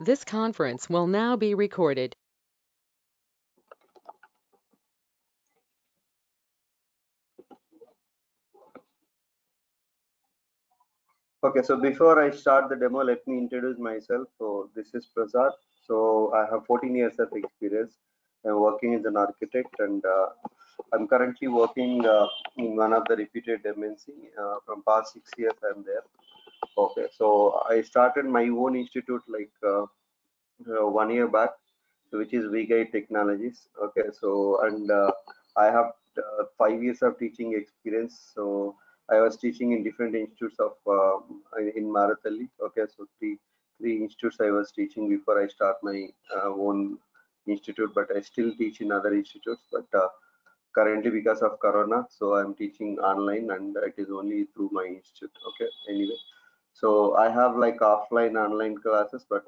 This conference will now be recorded. Okay, so before I start the demo, let me introduce myself. So this is Prasad. So I have 14 years of experience. I'm working as an architect, and I'm currently working in one of the reputed MNC. From past 6 years, I'm there. Okay, so I started my own institute like 1 year back, so which is VGuide Technologies. Okay, so and I have 5 years of teaching experience. So I was teaching in different institutes of in Marathalli. Okay, so three institutes I was teaching before I start my own institute, but I still teach in other institutes. But currently, because of Corona, so I'm teaching online, and it is only through my institute. Okay, anyway, so I have like offline, online classes, but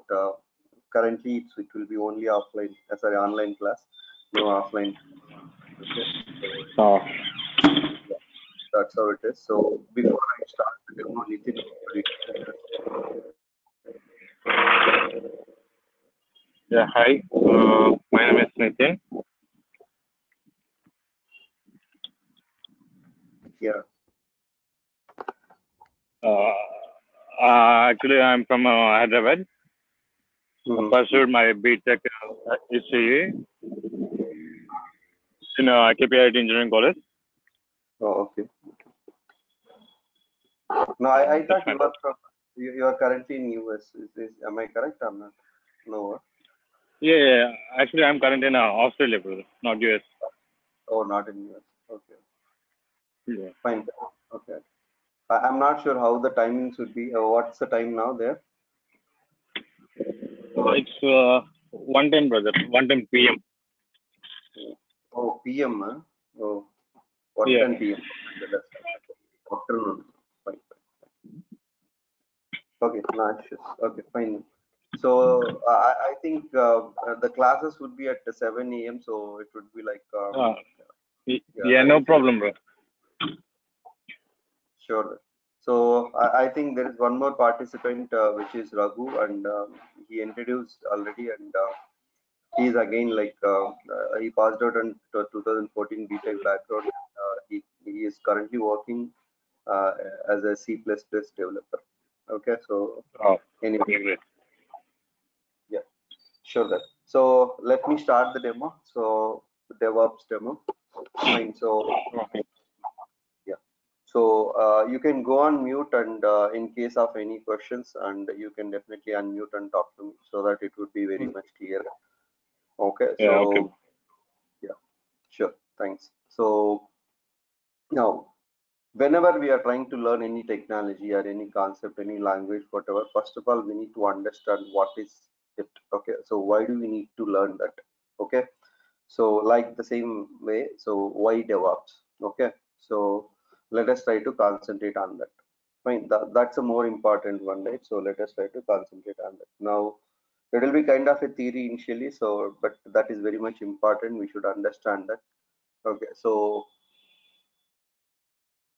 currently it will be only offline, sorry, online class, no offline. Okay, so Oh, yeah, that's how it is. So before I start the demo, Nitin, could you introduce? yeah, hi. My name is Nitin. Yeah. Uh, Actually, I'm from Hyderabad. I Mm-hmm. pursued my BTech ECE in KPIT Engineering College. Oh, okay. No, I That's thought my you were thought. from, you are currently in US. Am I correct? I'm not. No. Yeah. Actually, I'm currently in Australia, brother, not US. Oh, not in US. Okay. Yeah. Fine. Okay. I'm not sure how the timings would be. What's the time now there? It's 1:10, brother. 1:10 p.m. Oh, PM. Huh? Oh, 1:10 Yeah. PM. Okay, that's fine. Afternoon. Fine. Okay, no issues. Okay, fine. So I think the classes would be at 7 a.m. So it would be like Uh, yeah, yeah, no if you problem, bro. sure. So I think there is one more participant which is Raghu, and he introduced already, and he is again like he passed out in 2014 BTech background. He is currently working uh, as a C++ developer. Okay, so Oh, anyway, great. yeah. Sure that. So let me start the demo. So DevOps demo. Fine. So Okay. yeah. So you can go on mute, and in case of any questions, and you can definitely unmute and talk to me so that it would be very much clear. Okay. Yeah, okay. So yeah, sure. Thanks. So now, whenever we are trying to learn any technology or any concept, any language, whatever, first of all, we need to understand what is it. Okay. So why do we need to learn that? Okay. So like the same way, so why DevOps? Okay, so let us try to concentrate on that. Fine, that's a more important one, right? So let us try to concentrate on that. Now, it will be kind of a theory initially, so but that is very much important. We should understand that. Okay, so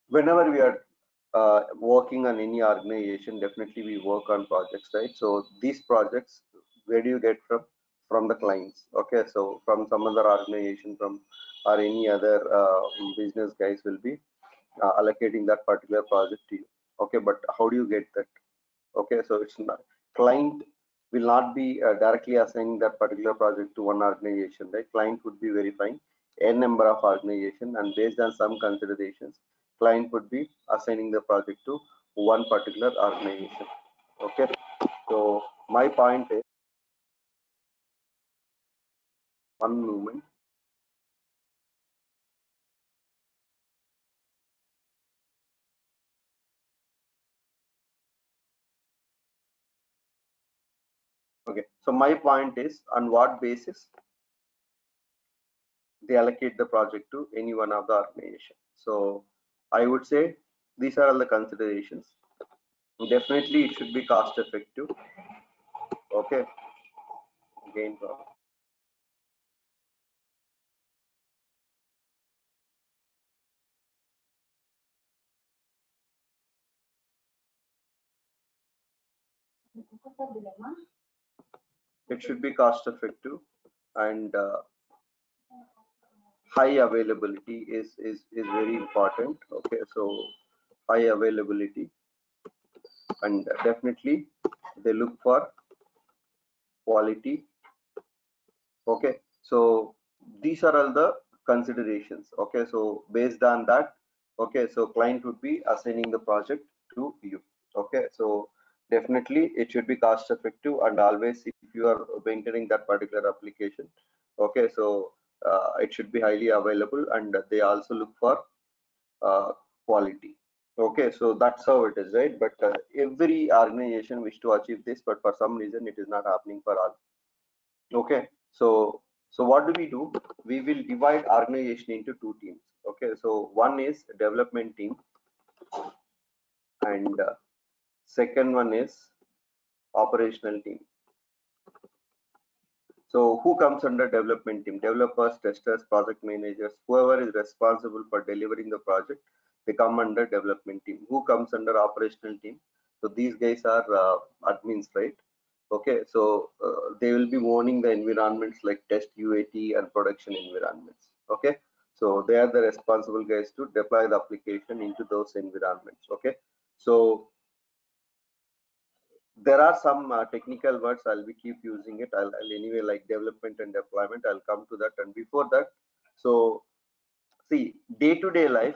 whenever we are working on any organization, definitely we work on projects, right? So these projects, where do you get from? From the clients. Okay, so from some other organization, from or any other business guys will be allocating that particular project to you. Okay, but how do you get that? Okay, so it's not client will not be directly assigning that particular project to one organization, right? Client would be verifying n number of organization, and based on some considerations, client would be assigning the project to one particular organization. Okay, so my point is one moment. Okay, so my point is on what basis they allocate the project to any one of the organization. So I would say these are all the considerations. Definitely, it should be cost effective. Okay, again, it should be cost effective, and high availability is very important. Okay, so high availability, and definitely they look for quality. Okay, so these are all the considerations. Okay, so based on that, okay, so client would be assigning the project to you. Okay, so definitely it should be cost effective, and always if you are maintaining that particular application, okay, so it should be highly available, and they also look for quality. Okay, so that's how it is, right? But every organization wish to achieve this, but for some reason it is not happening for all. Okay, so what do? We will divide organization into two teams. Okay, so one is development team, and second one is operational team. So who comes under development team? Developers, testers, project managers, whoever is responsible for delivering the project, they come under development team. Who comes under operational team? So these guys are admins, right? Okay, so they will be owning the environments like test, UAT, and production environments. Okay, so they are the responsible guys to deploy the application into those environments. Okay, so there are some technical words I'll be keep using it. I'll anyway, like development and deployment, I'll come to that. And before that, so see, day-to-day life,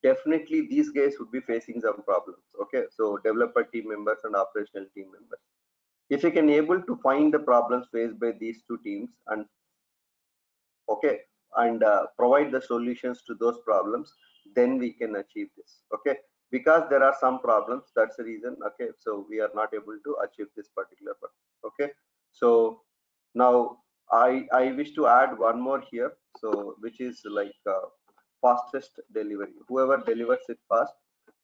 definitely these guys would be facing some problems. Okay, so developer team members and operational team members, if you can able to find the problems faced by these two teams, and okay, and provide the solutions to those problems, then we can achieve this. Okay, because there are some problems, that's the reason. Okay, so we are not able to achieve this particular one. Okay, so now I wish to add one more here, so which is like fastest delivery. Whoever delivers it fast,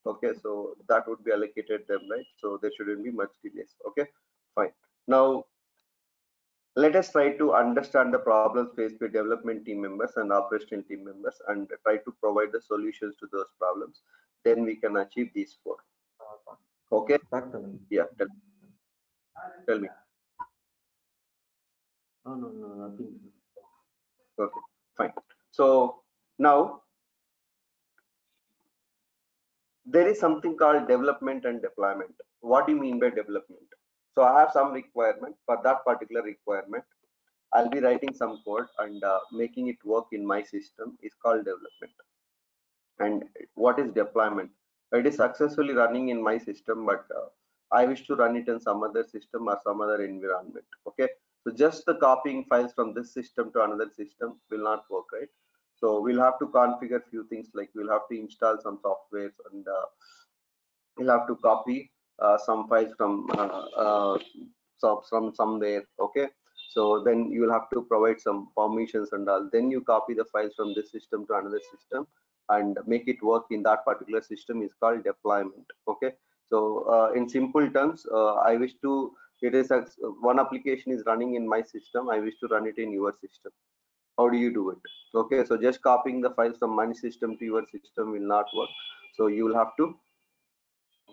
okay, so that would be allocated them, right? So there shouldn't be much delays. Okay, fine. Now let us try to understand the problems faced by development team members and operational team members, and try to provide the solutions to those problems. Then we can achieve these four. Okay, yeah, tell me. No, nothing. Okay, fine. So now there is something called development and deployment. What do you mean by development? So I have some requirement. For that particular requirement, I'll be writing some code, and making it work in my system is called development. And what is deployment? It is successfully running in my system, but I wish to run it in some other system or some other environment. Okay, so just the copying files from this system to another system will not work, right? So we'll have to configure few things, like we'll have to install some softwares, and we'll have to copy some files from somewhere. Okay, so then you will have to provide some permissions and all. Then you copy the files from this system to another system and make it work in that particular system is called deployment. Okay, so in simple terms, I wish to, it is one application is running in my system, I wish to run it in your system. How do you do it? Okay, so just copying the files from my system to your system will not work. So you will have to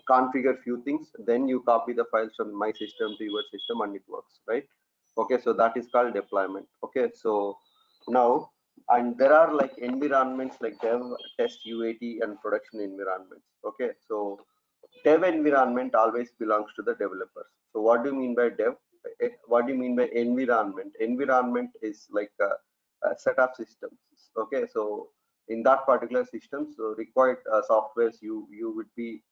configure few things, then you copy the files from my system to your system, and it works, right? Okay, so that is called deployment. Okay, so now, and there are like environments like dev, test, UAT, and production environments. Okay, so dev environment always belongs to the developers. So what do you mean by dev? What do you mean by environment? Environment is like a set of systems. Okay, so in that particular system, so required softwares you would be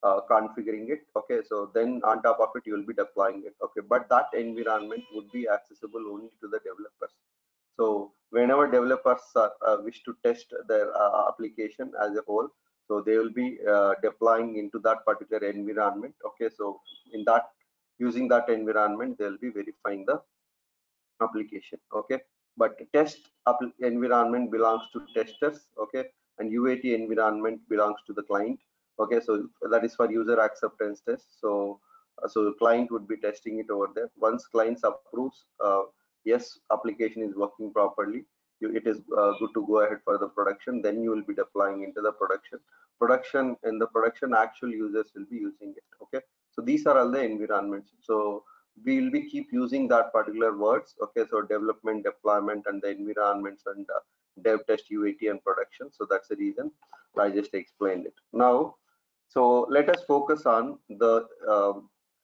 configuring it. Okay, so then on top of it you will be deploying it. Okay, but that environment would be accessible only to the developers. So whenever developers wish to test their application as a whole, so they will be deploying into that particular environment. Okay, so in that, using that environment, they'll be verifying the application. Okay, but test environment belongs to testers. Okay, and UAT environment belongs to the client. Okay, so that is for user acceptance test. So so the client would be testing it over there. Once clients approves, yes, application is working properly, it is good to go ahead for the production, then you will be deploying into the production. In the production, actual users will be using it. Okay, so these are all the environments. So we will be keep using that particular words. Okay, so development, deployment, and the environments, and dev, test, UAT, and production. So that's the reason I just explained it. Now, so let us focus on the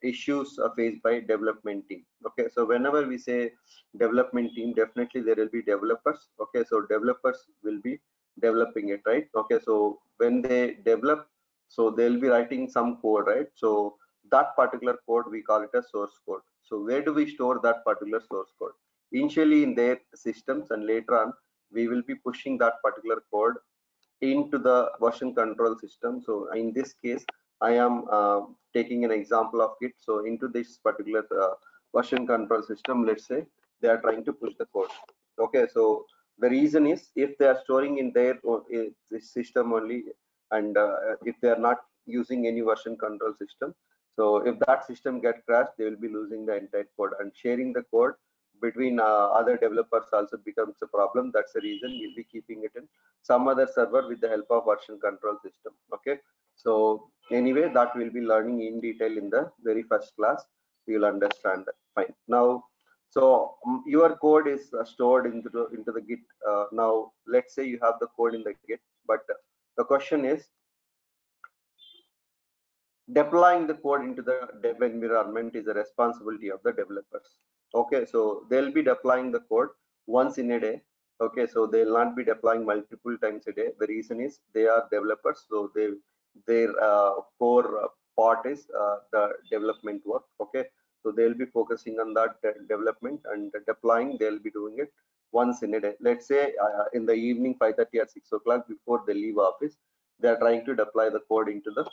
issues faced by development team. Okay, so whenever we say development team, definitely there will be developers. Okay, so developers will be developing it, right? Okay, so when they develop, so they'll be writing some code, right? So that particular code, we call it a source code. So where do we store that particular source code? Initially in their systems, and later on we will be pushing that particular code into the version control system. So in this case, I am taking an example of Git. So into this particular version control system, let's say they are trying to push the code. Okay, so the reason is, if they are storing in their this system only, and if they are not using any version control system, so if that system get crashed, they will be losing the entire code, and sharing the code between other developers also becomes a problem. That's the reason we'll be keeping it in some other server with the help of version control system. Okay, so anyway, that we'll be learning in detail in the very first class. You'll understand that. Fine. Now, so your code is stored into the Git. Now let's say you have the code in the Git, but the question is, deploying the code into the dev environment is a responsibility of the developers. Okay, so they'll be deploying the code once in a day. Okay, so they'll not be deploying multiple times a day. The reason is they are developers, so their core part is the development work. Okay, so they'll be focusing on that development, and deploying they'll be doing it once in a day. Let's say in the evening, 5:30 or 6 o'clock, before they leave office, they are trying to deploy the code into the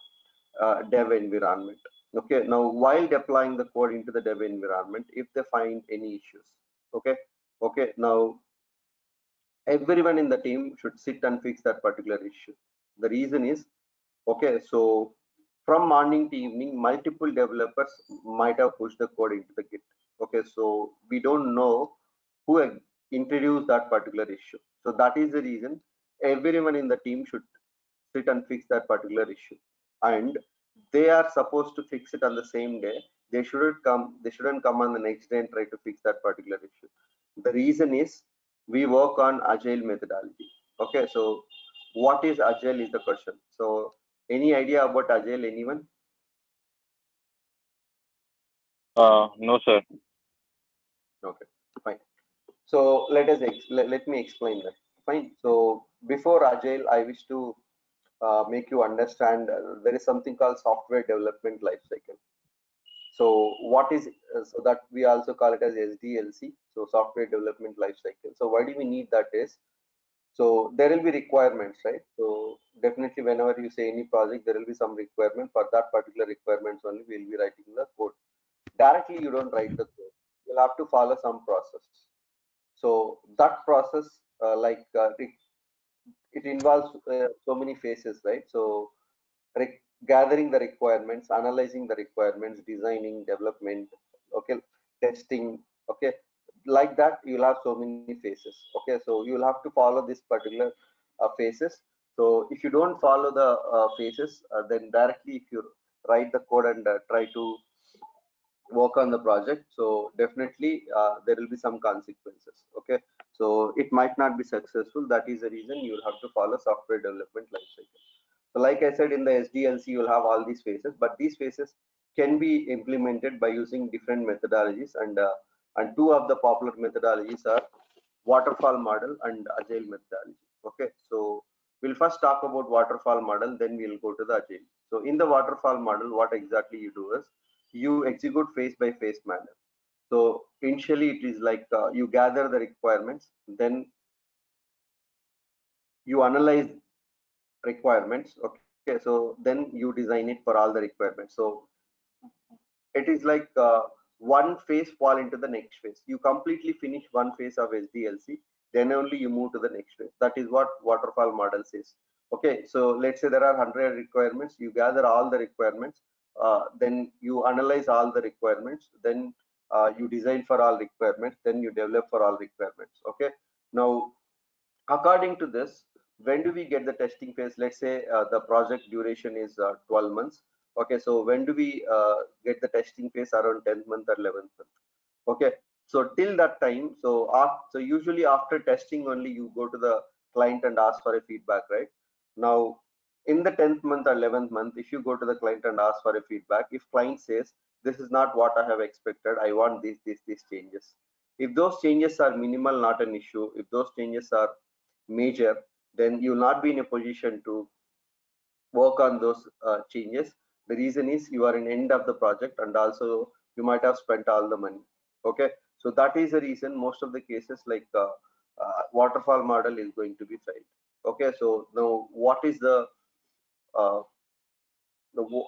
dev environment. Okay, now while deploying the code into the dev environment, if they find any issues, okay, now everyone in the team should sit and fix that particular issue. The reason is, okay, so from morning to evening, multiple developers might have pushed the code into the Git. Okay, so we don't know who introduced that particular issue. So that is the reason everyone in the team should sit and fix that particular issue, and they are supposed to fix it on the same day. They shouldn't come on the next day and try to fix that particular issue. The reason is, we work on agile methodology. Okay, so what is agile is the question. So any idea about agile, anyone? No, sir. Okay, fine. So let me explain that. Fine. So before agile, I wish to make you understand there is something called software development life cycle. So what is so that we also call it as SDLC, so software development life cycle. So why do we need that is, so there will be requirements, right? So definitely whenever you say any project, there will be some requirement. For that particular requirements only, we'll be writing the code. Directly you don't write the code, you'll have to follow some process. So that process, it involves so many phases, right? So gathering the requirements, analyzing the requirements, designing, development, okay, testing, okay, like that you'll have so many phases. Okay, so you'll have to follow this particular phases. So if you don't follow the phases, then directly if you write the code and try to work on the project, so definitely there will be some consequences. Okay, so it might not be successful. That is the reason you will have to follow software development life cycle. So like I said, in the SDLC, you'll have all these phases, but these phases can be implemented by using different methodologies, and two of the popular methodologies are waterfall model and agile methodology. Okay, so we'll first talk about waterfall model, then we'll go to the agile. So in the waterfall model, what exactly you do is, you execute phase by phase manner. So initially it is like you gather the requirements, then you analyze requirements. Okay, so then you design it for all the requirements. So it is like one phase fall into the next phase. You completely finish one phase of SDLC, then only you move to the next phase. That is what waterfall model says. Okay, so let's say there are 100 requirements, you gather all the requirements, then you analyze all the requirements, then you design for all requirements, then you develop for all requirements. Okay, now according to this, when do we get the testing phase? Let's say the project duration is 12 months. Okay, so when do we get the testing phase? Around 10th month or 11th month. Okay, so till that time, so usually after testing only you go to the client and ask for a feedback, right? Now in the 10th month or 11th month, if you go to the client and ask for a feedback, if client says this is not what I have expected, I want these changes. If those changes are minimal, not an issue. If those changes are major, then you will not be in a position to work on those changes. The reason is you are in end of the project, and also you might have spent all the money. Okay, so that is the reason most of the cases like waterfall model is going to be failed. Okay, so now what is uh, the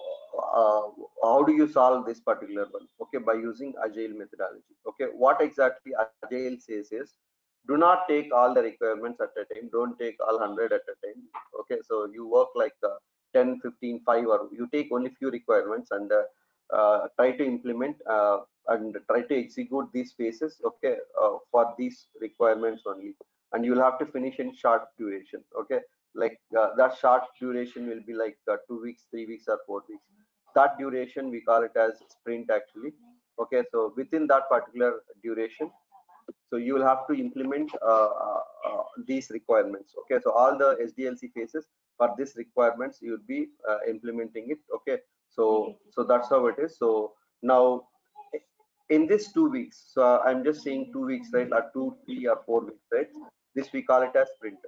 how do you solve this particular one? Okay, by using agile methodology. Okay, what exactly agile says is, do not take all the requirements at a time, don't take all 100 at a time. Okay, so you work like 10, 15, 5, or you take only few requirements and try to implement and try to execute these phases, okay, for these requirements only, and you will have to finish in short duration. Okay, like that short duration will be like 2 weeks, 3 weeks, or 4 weeks. That duration we call it as sprint actually. Okay, so within that particular duration, so you will have to implement these requirements. Okay, so all the SDLC phases for these requirements you will be implementing it. Okay, so that's how it is. So now in this 2 weeks, so I'm just saying 2 weeks, right, or 2, 3, or 4 weeks, right, this we call it as sprint.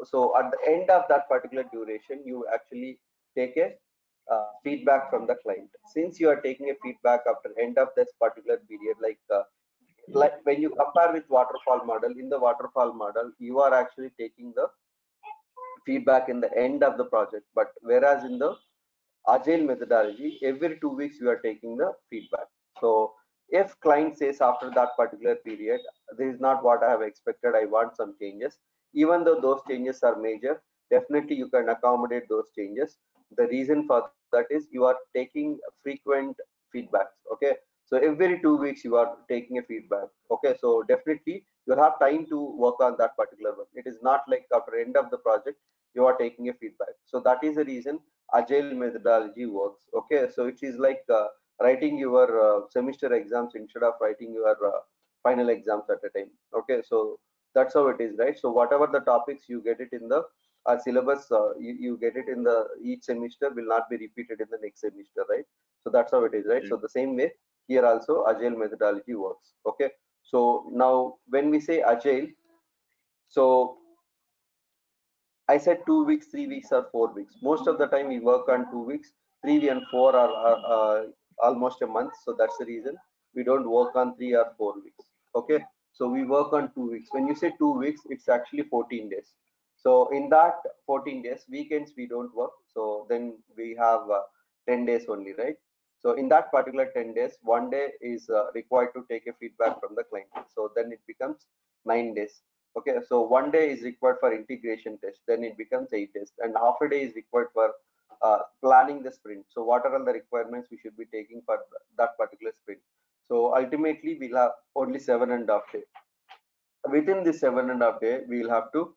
So at the end of that particular duration, you actually take a feedback from the client. Since you are taking a feedback after end of this particular period, like when you compare with waterfall model, in the waterfall model you are actually taking the feedback in the end of the project, but whereas in the agile methodology, every 2 weeks you are taking the feedback. So if client says after that particular period, this is not what I have expected, I want some changes, even though those changes are major, definitely you can accommodate those changes. The reason for that is you are taking frequent feedbacks. Okay, so every 2 weeks you are taking a feedback. Okay, so definitely you have time to work on that particular one. It is not like after end of the project you are taking a feedback. So that is the reason agile methodology works. Okay, so it is like writing your semester exams instead of writing your final exams at a time. Okay, so that's how it is, right? So whatever the topics you get it in the syllabus, you get it in the each semester will not be repeated in the next semester, right? So that's how it is, right? So the same way here also agile methodology works. Okay, so now when we say agile, so I said 2 weeks, 3 weeks, or 4 weeks. Most of the time we work on 2 weeks, 3 and 4 are almost a month. So that's the reason we don't work on 3 or 4 weeks. Okay, so we work on 2 weeks. When you say 2 weeks, it's actually 14 days. So in that 14 days, weekends we don't work. So then we have 10 days only, right? So in that particular 10 days, one day is required to take a feedback from the client. So then it becomes 9 days. Okay, so one day is required for integration test, then it becomes 8 days, and half a day is required for planning the sprint. So what are all the requirements we should be taking for that particular sprint? So ultimately we'll have only 7.5 days. Within this 7.5 days, we will have to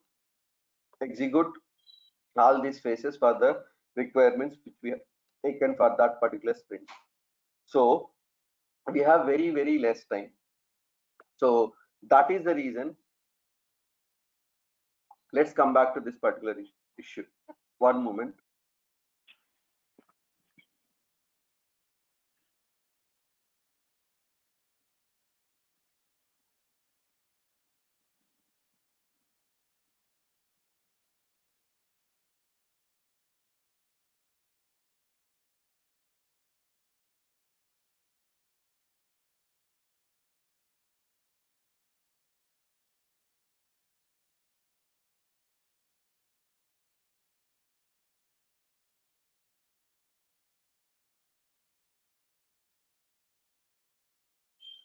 execute all these phases for the requirements which we have taken for that particular sprint. So we have very less time. So that is the reason. Let's come back to this particular issue. One moment.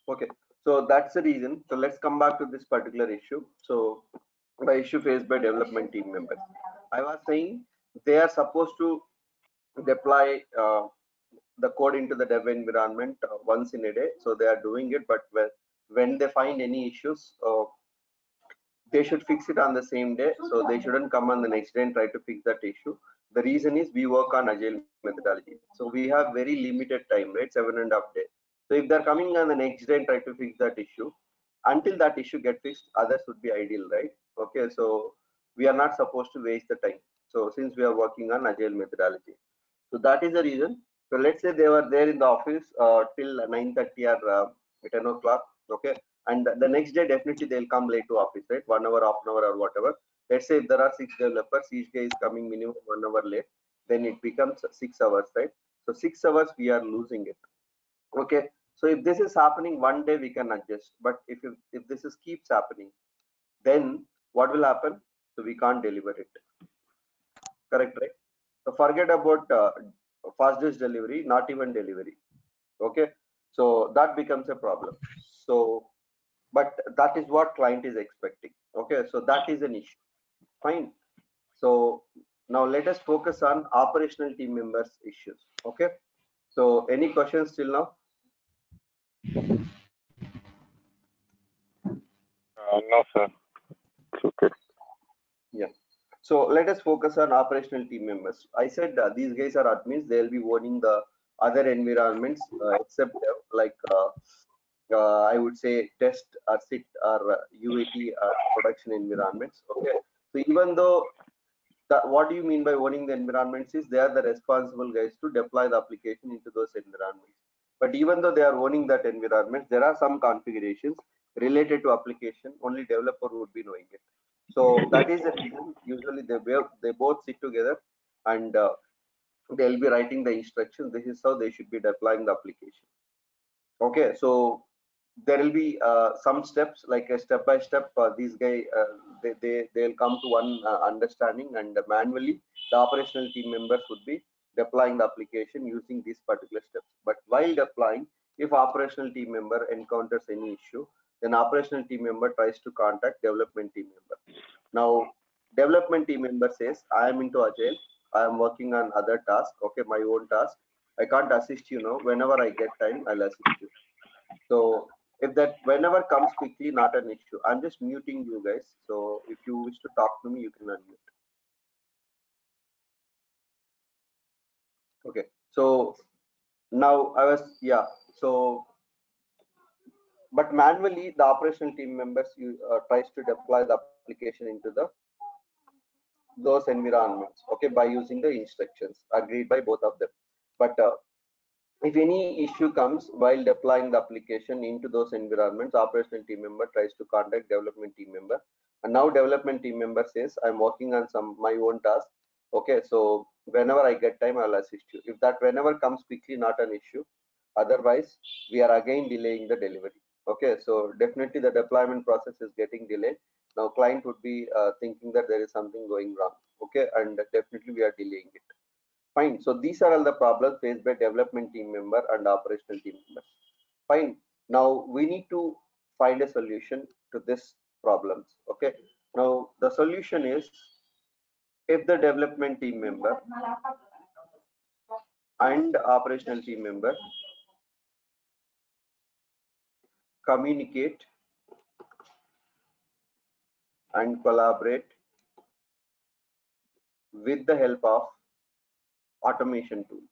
Okay, so that's the reason. So let's come back to this particular issue. So the issue faced by development team members. I was saying they are supposed to deploy the code into the dev environment once in a day. So they are doing it, but when they find any issues, they should fix it on the same day. So they shouldn't come on the next day and try to fix that issue. The reason is we work on agile methodology. So we have very limited time, right? 7.5 days. So if they're coming on the next day and try to fix that issue, until that issue get fixed, others would be ideal, right? Okay, so we are not supposed to waste the time. So since we are working on agile methodology, so that is the reason. So let's say they were there in the office till 9:30 or 10 o'clock. Okay, and the next day definitely they'll come late to office, right? 1 hour, half an hour, or whatever. Let's say if there are 6 developers, each guy is coming minimum 1 hour late, then it becomes 6 hours, right? So 6 hours we are losing it. Okay, so if this is happening one day, we can adjust. But if this is keeps happening, then what will happen? So we can't deliver it. Correct, right? So forget about fastest delivery, not even delivery. Okay, so that becomes a problem. So, but that is what client is expecting. Okay, so that is an issue. Fine. So now let us focus on operational team members issues. Okay, so any questions till now? No, sir. It's okay. Yeah. So let us focus on operational team members. I said these guys are admins. They'll be owning the other environments except like I would say test or sit or UAT or production environments. Okay. So even though what do you mean by owning the environments is they are the responsible guys to deploy the application into those environments. But even though they are owning that environment, there are some configurations related to application. Only developer would be knowing it. So that is the reason. Usually they both sit together and they'll be writing the instructions. This is how they should be deploying the application. Okay, so there will be some steps like a step by step. These guys they'll come to one understanding, and manually the operational team members would be deploying the application using these particular steps. But while deploying, if operational team member encounters any issue, then operational team member tries to contact development team member. Now development team member says, I am into agile, I am working on other tasks, okay, my own task, I can't assist you now. Whenever I get time, I'll assist you. So if that whenever comes quickly, not an issue. I'm just muting you guys. So if you wish to talk to me, you can unmute. Okay. So now I was, yeah. So but manually the operational team members tries to deploy the application into those environments, okay, by using the instructions agreed by both of them. But if any issue comes while deploying the application into those environments, operational team member tries to contact development team member. And now development team member says, I'm working on some my own task. Okay, so whenever I get time, I'll assist you. If that whenever comes quickly, not an issue. Otherwise, we are again delaying the delivery. Okay, so definitely the deployment process is getting delayed. Now client would be thinking that there is something going wrong. Okay, and definitely we are delaying it. Fine. So these are all the problems faced by development team member and operational team members. Fine. Now we need to find a solution to this problems. Okay. Now the solution is if the development team member and operational team member communicate and collaborate with the help of automation tools.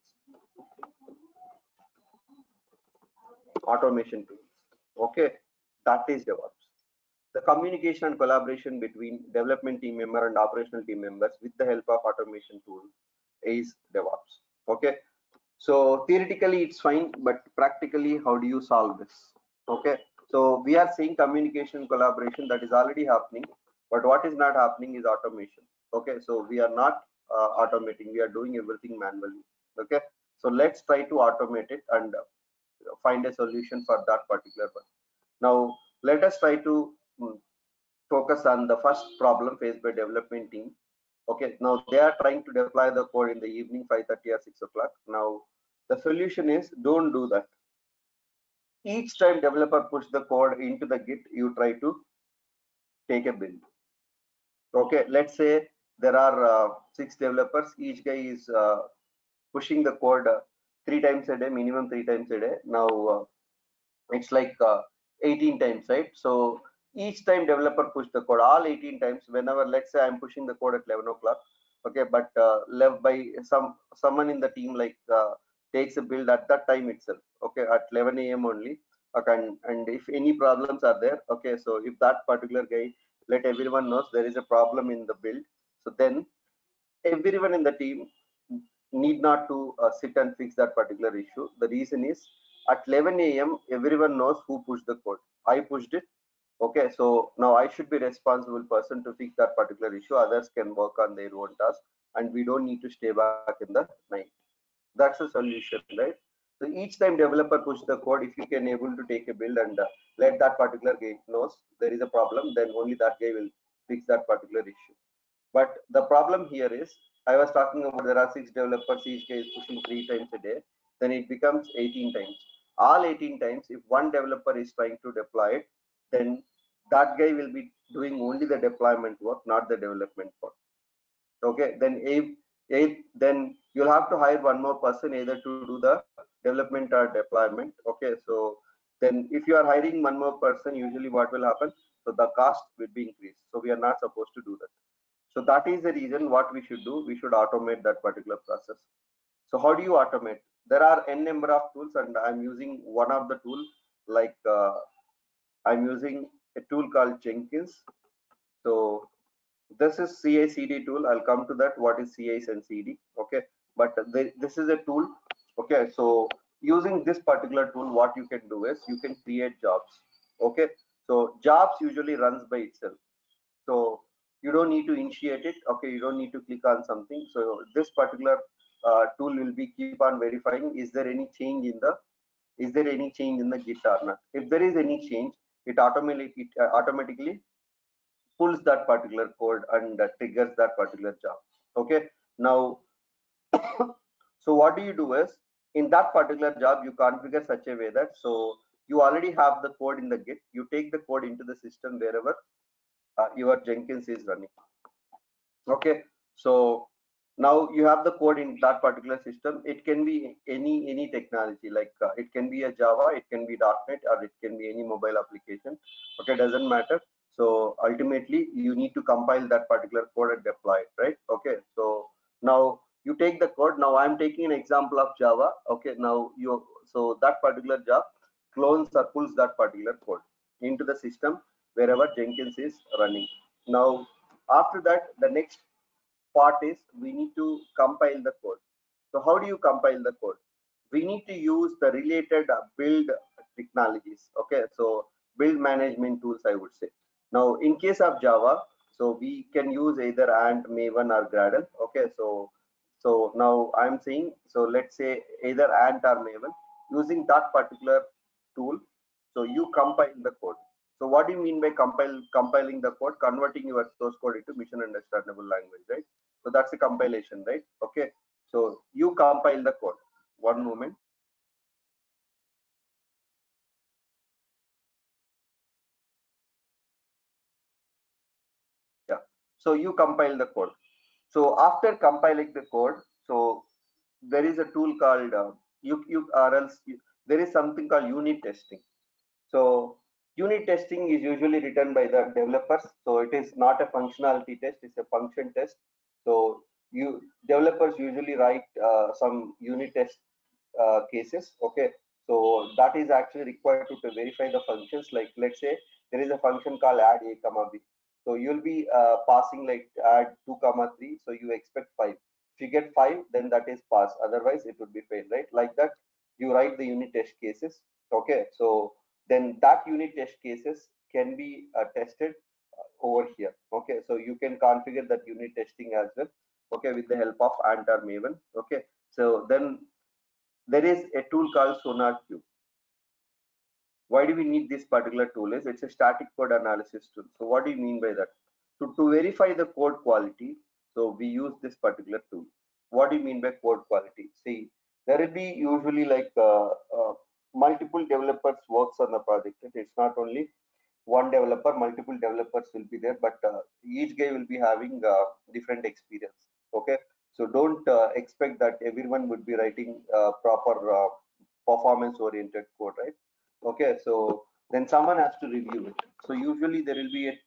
Automation tools. Okay. That is DevOps. The communication and collaboration between development team member and operational team members with the help of automation tool is DevOps. Okay, so theoretically it's fine, but practically how do you solve this? Okay, so we are seeing communication collaboration that is already happening, but what is not happening is automation. Okay, so we are not automating, we are doing everything manually. Okay, so let's try to automate it and find a solution for that particular one. Now let us try to focus on the first problem faced by development team. Okay, now they are trying to deploy the code in the evening 5:30 or 6 o'clock. Now the solution is don't do that. Each time developer push the code into the Git, you try to take a build. Okay, let's say there are 6 developers. Each guy is pushing the code 3 times a day, minimum 3 times a day. Now it's like 18 times, right? So each time developer push the code all 18 times. Whenever let's say I'm pushing the code at 11 o'clock, Okay, but left by someone in the team like takes a build at that time itself, okay, at 11 a.m. only. Okay, and if any problems are there, okay, so if that particular guy let everyone knows there is a problem in the build, so then everyone in the team need not to sit and fix that particular issue. The reason is at 11 a.m. everyone knows who pushed the code. I pushed it. Okay, so now I should be responsible person to fix that particular issue. Others can work on their own task, and we don't need to stay back in the night. That's a solution, right? So each time developer push the code, if you can able to take a build and let that particular guy knows there is a problem, then only that guy will fix that particular issue. But the problem here is, I was talking about there are 6 developers, each guy is pushing 3 times a day, then it becomes 18 times. All 18 times, if one developer is trying to deploy it, then that guy will be doing only the deployment work, not the development work. Okay, if then you'll have to hire one more person either to do the development or deployment. Okay, so then if you are hiring one more person, usually what will happen? So the cost will be increased. So we are not supposed to do that. So that is the reason what we should do. We should automate that particular process. So how do you automate? There are n number of tools, and I'm using one of the tool. Like I'm using a tool called Jenkins. So this is CI/CD tool. I'll come to that. What is CI and CD? Okay, but this is a tool. Okay, so using this particular tool, what you can do is you can create jobs. Okay, so jobs usually runs by itself. So you don't need to initiate it. Okay, you don't need to click on something. So this particular tool will be keep on verifying, is there any change in the git or not. If there is any change, it automatically pulls that particular code and triggers that particular job. Okay, now so what do you do is, in that particular job you configure such a way that, so you already have the code in the git, you take the code into the system wherever your Jenkins is running. Okay, so now you have the code in that particular system. It can be any technology, like it can be a Java, it can be .NET, or it can be any mobile application. Okay, doesn't matter. So ultimately you need to compile that particular code and deploy it, right? Okay, so now you take the code. Now I'm taking an example of Java. Okay, now you, so that particular job clones or pulls that particular code into the system wherever Jenkins is running. Now after that, the next part is we need to compile the code. So how do you compile the code? We need to use the related build technologies. Okay, so build management tools, I would say. Now in case of Java, so we can use either Ant, Maven, or Gradle. Okay, so now I'm saying, so let's say either Ant or Maven. Using that particular tool, so you compile the code. So what do you mean by compiling the code? Converting your source code into mission understandable language, right? So that's a compilation, right? Okay, so you compile the code. One moment. Yeah, so you compile the code. So after compiling the code, so there is a tool called you or else there is something called unit testing. So unit testing is usually written by the developers. So it is not a functionality test, it's a function test. So you developers usually write some unit test cases. Okay, so that is actually required to verify the functions. Like let's say there is a function called add a comma b. So you'll be passing like add 2 comma 3. So you expect 5. If you get 5, then that is pass. Otherwise it would be fail, right? Like that you write the unit test cases. Okay, so then that unit test cases can be tested over here. Okay, so you can configure that unit testing as well. Okay, with the help of Ant or Maven. Okay, so then there is a tool called SonarQube. Why do we need this particular tool? Is it's a static code analysis tool. So what do you mean by that? So to verify the code quality, so we use this particular tool. What do you mean by code quality? See, there will be usually like multiple developers works on the project. It's not only one developer, multiple developers will be there, but each guy will be having different experience. Okay, so don't expect that everyone would be writing proper performance oriented code, right? Okay, so then someone has to review it. So usually there will be a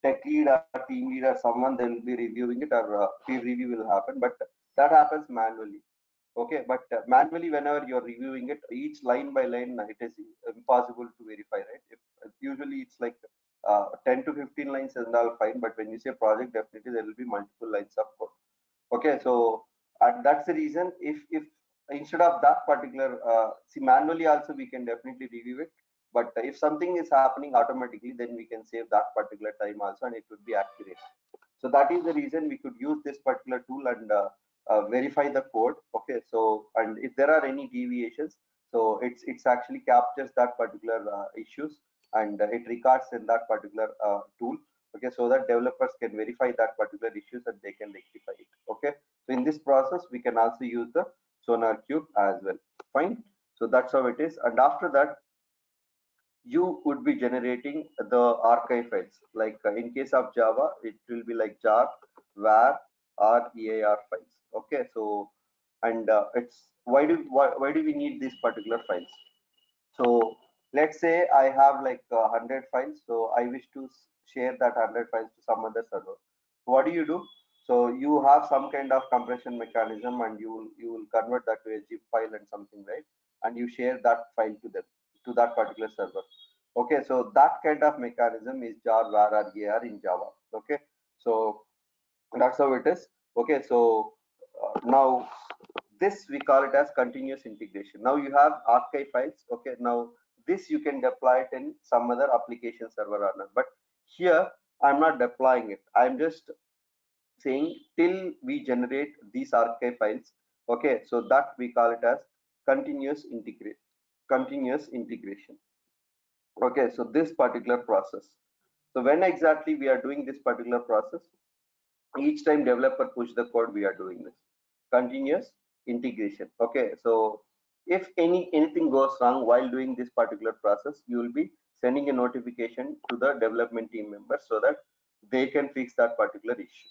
tech lead or team lead or someone, they will be reviewing it, or peer review will happen, but that happens manually. Okay, but manually, whenever you're reviewing it, each line by line, it is impossible to verify, right? Usually it's like 10 to 15 lines and all fine, but when you say project, definitely there will be multiple lines of code. Okay, so that's the reason, if instead of that particular, see, manually also we can definitely review it, but if something is happening automatically, then we can save that particular time also, and it would be accurate. So that is the reason we could use this particular tool and verify the code. Okay, so, and if there are any deviations, so it's actually captures that particular issues, and it records in that particular tool. Okay, so that developers can verify that particular issues and they can rectify it. Okay, so in this process we can also use the Sonar Cube as well. Fine, so that's how it is. And after that, you would be generating the archive files. Like in case of Java, it will be like jar, var, or EAR files. Okay, so, and it's why do we need these particular files? So let's say I have like 100 files, so I wish to share that 100 files to some other server. What do? So you have some kind of compression mechanism, and you will convert that to a zip file and something, right? And you share that file to them, to that particular server. Okay, so that kind of mechanism is jar, var, or EAR in Java. Okay, so that's how it is. Okay, so now this we call it as continuous integration. Now you have archive files. Okay, now this you can deploy it in some other application server or not, but here I'm not deploying it. I'm just saying till we generate these archive files. Okay, so that we call it as continuous integration. Okay, so this particular process, so when exactly we are doing this particular process, each time developer push the code, we are doing this continuous integration. Okay, so if anything goes wrong while doing this particular process, you will be sending a notification to the development team members so that they can fix that particular issue.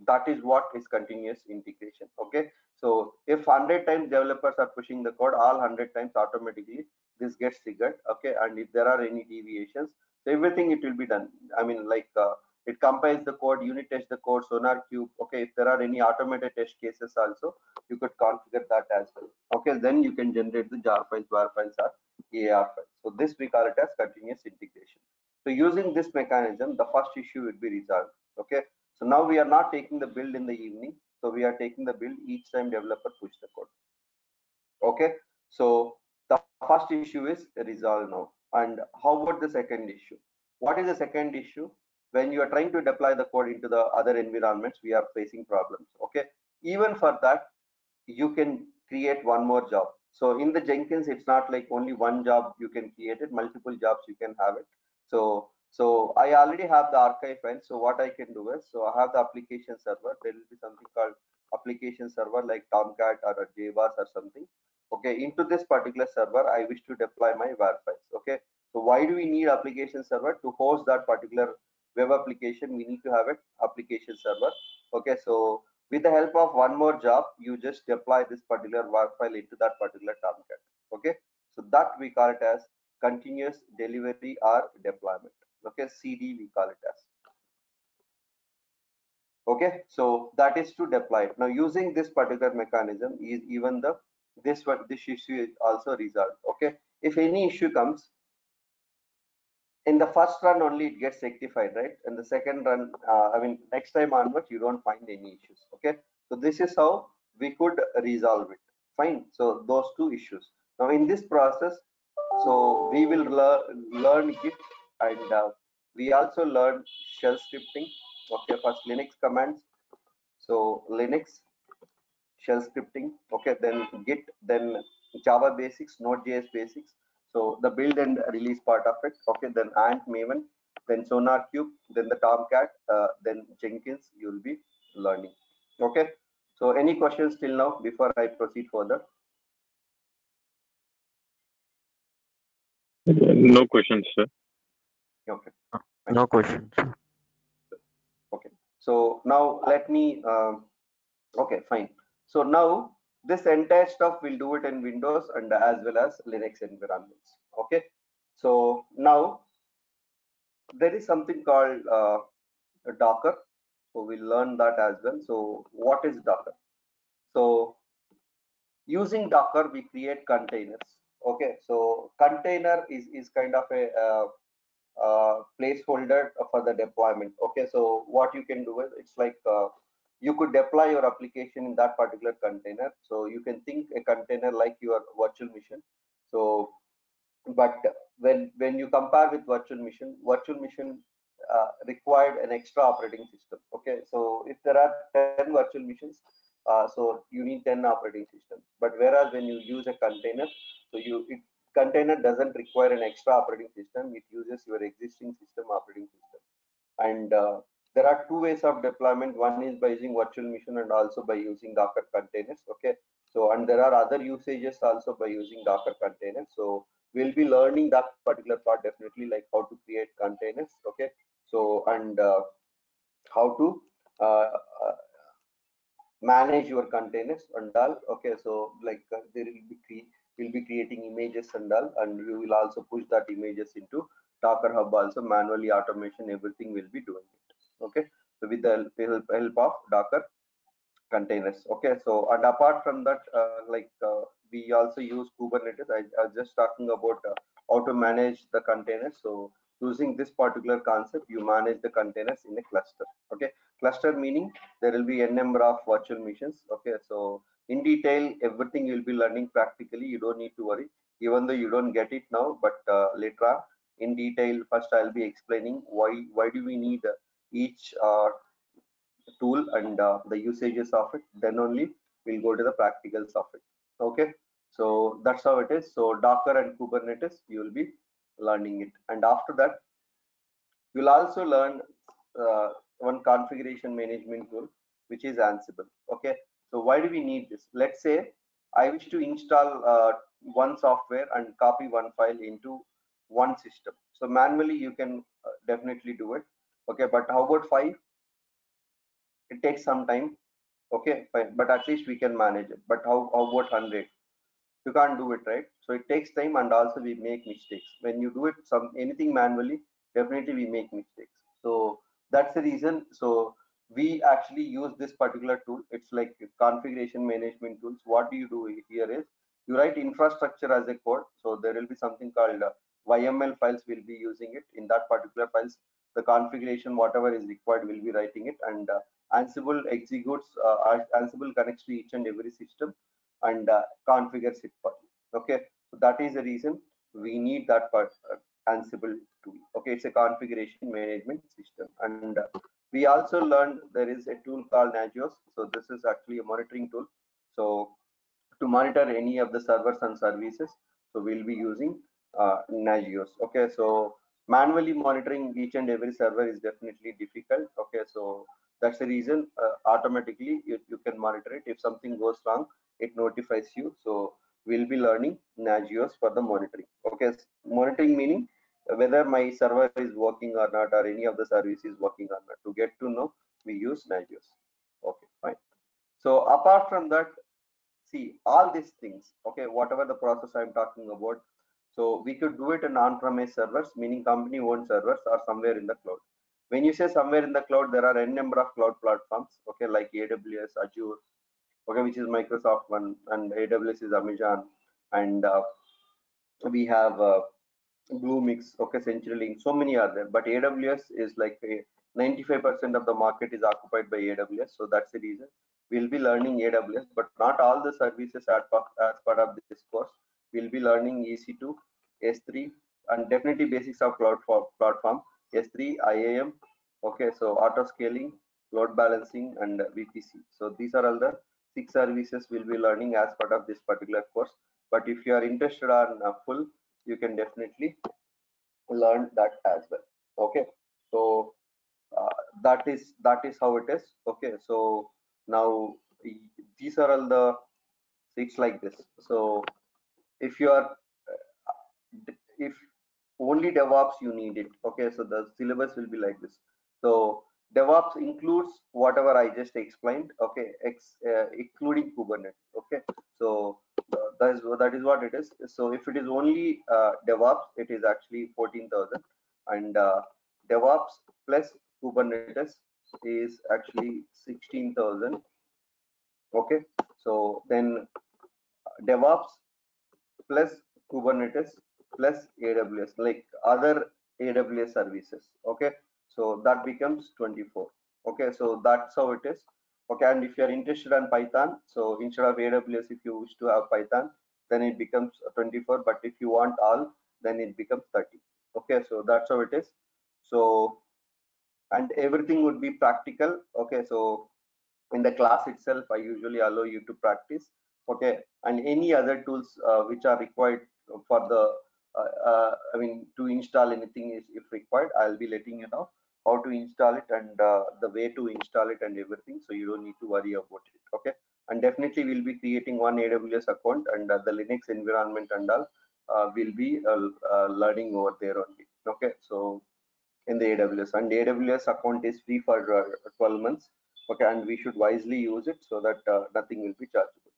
That is what is continuous integration. Okay, so if 100 times developers are pushing the code, all 100 times automatically this gets triggered. Okay, and if there are any deviations, so everything it will be done. I mean, like it compiles the code, unit test the code, Sonar Cube. Okay, if there are any automated test cases also, you could configure that as well. Okay, then you can generate the jar files, var files, or EAR files. So this we call it as continuous integration. So using this mechanism, the first issue will be resolved. Okay, so now we are not taking the build in the evening. So we are taking the build each time developer push the code. Okay, so the first issue is resolved now. And how about the second issue? What is the second issue? When you are trying to deploy the code into the other environments, we are facing problems. Okay, even for that, you can create one more job. So in the Jenkins, it's not like only one job you can create it, multiple jobs you can have it. So I already have the archive file. So what I can do is, so I have the application server. There will be something called application server like Tomcat or a JBoss or something. Okay, into this particular server, I wish to deploy my var files. Okay, so why do we need application server? To host that particular web application, we need to have it application server. Okay, so with the help of one more job, you just deploy this particular var file into that particular Tomcat. Okay, so that we call it as continuous delivery or deployment. Okay, CD we call it as. Okay, so that is to deploy it. Now using this particular mechanism, is even this issue is also resolved. Okay, if any issue comes in the first run, only it gets rectified, right? And the second run, I mean, next time onwards, you don't find any issues. Okay, so this is how we could resolve it. Fine, so those two issues. Now in this process, so we will learn Git, and we also learn shell scripting. Okay, first Linux commands. So Linux shell scripting. Okay, then Git, then Java basics, Node.js basics. So the build and release part of it. Okay, then Ant, Maven, then Sonar Cube, then the Tomcat, then Jenkins. You will be learning. Okay. So any questions till now before I proceed further? No questions, sir. Okay. No questions. Okay. So now let me. Okay, fine. So now this entire stuff will do it in Windows and as well as Linux environments. Okay. So now there is something called Docker. So we'll learn that as well. So what is Docker? So using Docker, we create containers. Okay, so container is kind of a placeholder for the deployment. Okay, so what you can do is it's like you could deploy your application in that particular container. So you can think a container like your virtual machine. So but when you compare with virtual machine required an extra operating system. Okay, so if there are 10 virtual machines, so you need 10 operating systems. But whereas when you use a container, so container doesn't require an extra operating system. It uses your existing system operating system. And there are two ways of deployment. One is by using virtual machine and also by using Docker containers. Okay, so and there are other usages also by using Docker containers. So we'll be learning that particular part definitely, like how to create containers. Okay, so and how to uh, uh, manage your containers and all. Okay, so like there will be creating images and all, and you will also push that images into Docker Hub also, manually automation, everything will be doing it. Okay, so with the help of Docker containers. Okay, so and apart from that, we also use Kubernetes. I was just talking about how to manage the containers. So using this particular concept, you manage the containers in a cluster. Okay, cluster meaning there will be a number of virtual machines. Okay, so in detail, everything you'll be learning practically. You don't need to worry, even though you don't get it now, but later on in detail. First, I'll be explaining why do we need each tool and the usages of it. Then only we'll go to the practicals of it. Okay, so that's how it is. So Docker and Kubernetes, you will be learning it, and after that you'll also learn one configuration management tool, which is Ansible. Okay, so why do we need this? Let's say I wish to install one software and copy one file into one system. So manually you can definitely do it. Okay, but how about five? It takes some time. Okay, fine, but at least we can manage it. But how about 100? You can't do it, right? So it takes time, and also we make mistakes when you do it anything manually. Definitely we make mistakes. So that's the reason. So we actually use this particular tool. It's like configuration management tools. What do you do here is you write infrastructure as a code. So there will be something called YML files. We'll be using it in that particular files. The configuration, whatever is required, we'll be writing it, and Ansible executes. Ansible connects to each and every system and configures it for you. Okay, so that is the reason we need that part, Ansible tool. Okay, it's a configuration management system, and we also learned there is a tool called Nagios. So this is actually a monitoring tool. So to monitor any of the servers and services, so we'll be using Nagios. Okay, so manually monitoring each and every server is definitely difficult. Okay, so that's the reason automatically you can monitor it. If something goes wrong, it notifies you. So we'll be learning Nagios for the monitoring. Okay, monitoring meaning whether my server is working or not, or any of the service is working or not. To get to know, we use Nagios. Okay, fine. So apart from that, see all these things. Okay, whatever the process I'm talking about, so we could do it in on-premise servers, meaning company owned servers, or somewhere in the cloud. When you say somewhere in the cloud, there are n number of cloud platforms. Okay, like AWS, Azure, okay, which is Microsoft one, and AWS is Amazon, and we have Bluemix, okay, CenturyLink, so many are there. But AWS is like 95% of the market is occupied by AWS, so that's the reason we'll be learning AWS, but not all the services as part of this course. We'll be learning EC2, S3, and definitely basics of cloud platform, S3, IAM, okay, so auto scaling, load balancing, and VPC. So these are all the 6 services we'll be learning as part of this particular course. But if you are interested on full, you can definitely learn that as well. Okay, so uh, that is how it is. Okay, so now these are all the it's like this. So if you are if only DevOps you need it, okay, so the syllabus will be like this. So DevOps includes whatever I just explained, okay, including Kubernetes. Okay, so that is what it is. So if it is only DevOps, it is actually 14,000, and DevOps plus Kubernetes is actually 16,000. Okay, so then DevOps plus Kubernetes plus AWS, like other AWS services. Okay, so that becomes 24. Okay, so that's how it is. Okay, and if you're interested in Python, so instead of AWS, if you wish to have Python, then it becomes 24. But if you want all, then it becomes 30. Okay, so that's how it is. So, and everything would be practical. Okay, so in the class itself, I usually allow you to practice. Okay, and any other tools which are required for the I mean to install anything is if required, I'll be letting you know how to install it and the way to install it and everything, so you don't need to worry about it. Okay, and definitely we'll be creating one AWS account, and the Linux environment and all will be learning over there only. Okay, so in the AWS, and the AWS account is free for 12 months. Okay, and we should wisely use it so that nothing will be chargeable.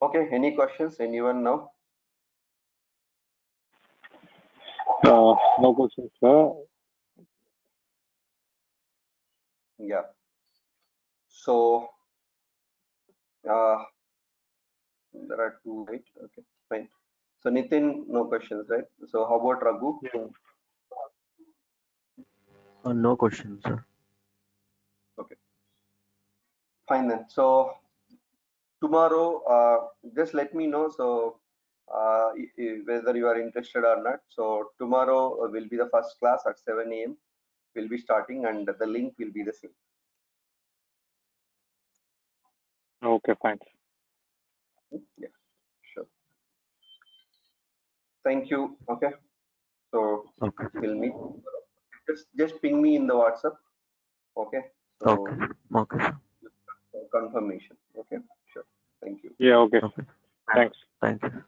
Okay, any questions? Anyone now? No questions, sir. Yeah. So uh, there are two, right? Okay, fine. So Nitin, no questions, right? So how about Raghu? Yeah. No questions, sir. Okay, fine then. So tomorrow, just let me know. So whether you are interested or not. So tomorrow will be the first class at 7 a.m. Will be starting, and the link will be the same. Okay, fine. Yeah, sure. Thank you. Okay. So Okay. we'll meet. Just ping me in the WhatsApp. Okay. So Okay. Okay, sir. confirmation. Okay. Sure. Thank you. Yeah, okay. Okay. Thanks. Thank you.